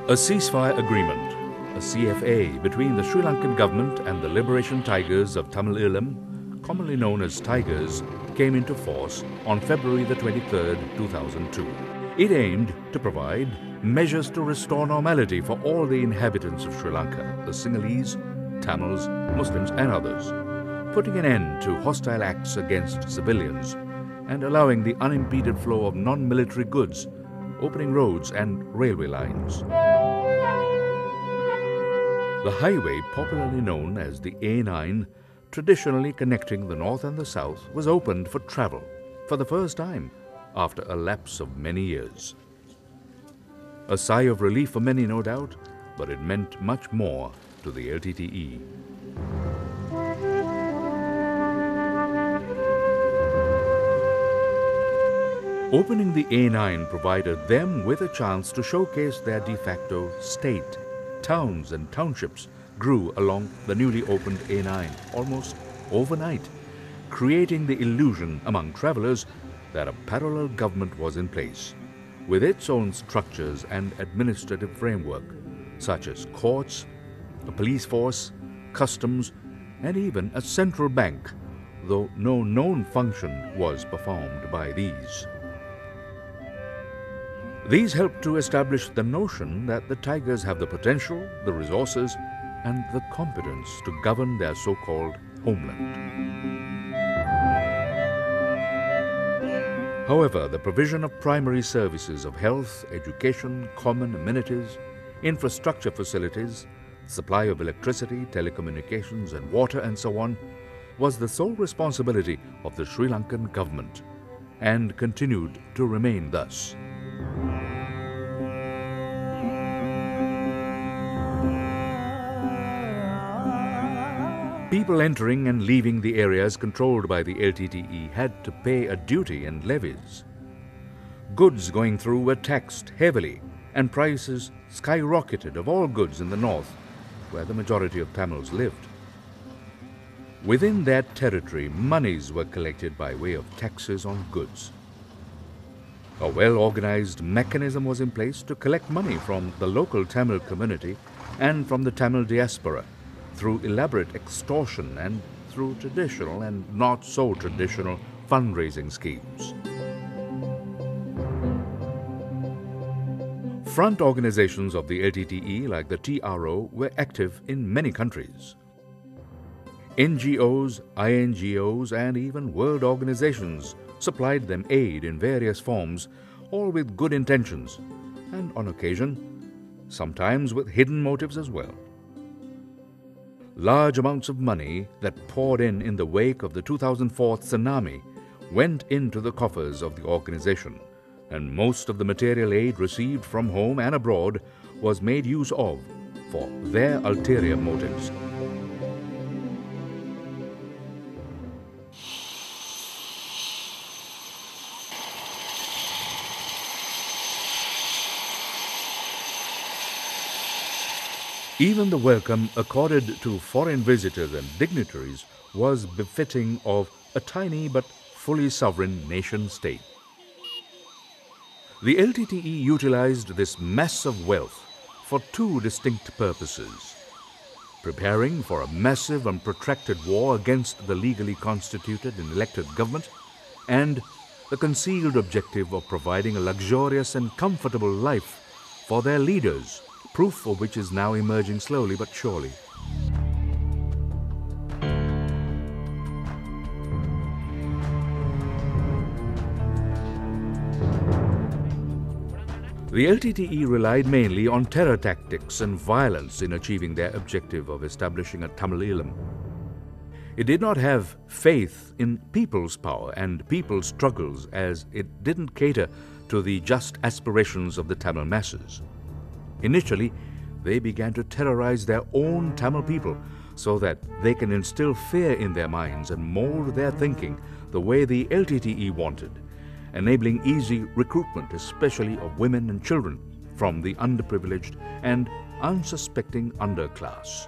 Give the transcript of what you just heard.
A ceasefire agreement, a CFA, between the Sri Lankan government and the Liberation Tigers of Tamil Eelam, commonly known as Tigers, came into force on February the 23rd, 2002. It aimed to provide measures to restore normality for all the inhabitants of Sri Lanka, the Sinhalese, Tamils, Muslims and others, putting an end to hostile acts against civilians and allowing the unimpeded flow of non-military goods, opening roads and railway lines. The highway, popularly known as the A9, traditionally connecting the north and the south, was opened for travel for the first time after a lapse of many years. A sigh of relief for many, no doubt, but it meant much more to the LTTE. Opening the A9 provided them with a chance to showcase their de facto state. Towns and townships grew along the newly opened A9 almost overnight, creating the illusion among travelers that a parallel government was in place, with its own structures and administrative framework, such as courts, a police force, customs, and even a central bank, though no known function was performed by these. These helped to establish the notion that the Tigers have the potential, the resources, and the competence to govern their so-called homeland. However, the provision of primary services of health, education, common amenities, infrastructure facilities, supply of electricity, telecommunications, and water, and so on, was the sole responsibility of the Sri Lankan government, and continued to remain thus. People entering and leaving the areas controlled by the LTTE had to pay a duty and levies. Goods going through were taxed heavily, and prices skyrocketed of all goods in the north, where the majority of Tamils lived. Within that territory, monies were collected by way of taxes on goods. A well-organized mechanism was in place to collect money from the local Tamil community and from the Tamil diaspora, through elaborate extortion and through traditional and not so traditional fundraising schemes. Front organizations of the LTTE, like the TRO, were active in many countries. NGOs, INGOs, and even world organizations supplied them aid in various forms, all with good intentions, and on occasion, sometimes with hidden motives as well. Large amounts of money that poured in the wake of the 2004 tsunami went into the coffers of the organization, and most of the material aid received from home and abroad was made use of for their ulterior motives. Even the welcome accorded to foreign visitors and dignitaries was befitting of a tiny but fully sovereign nation-state. The LTTE utilized this mass of wealth for two distinct purposes: preparing for a massive and protracted war against the legally constituted and elected government, and the concealed objective of providing a luxurious and comfortable life for their leaders, proof of which is now emerging slowly but surely. The LTTE relied mainly on terror tactics and violence in achieving their objective of establishing a Tamil Eelam. It did not have faith in people's power and people's struggles, as it didn't cater to the just aspirations of the Tamil masses. Initially, they began to terrorize their own Tamil people so that they can instill fear in their minds and mold their thinking the way the LTTE wanted, enabling easy recruitment, especially of women and children, from the underprivileged and unsuspecting underclass.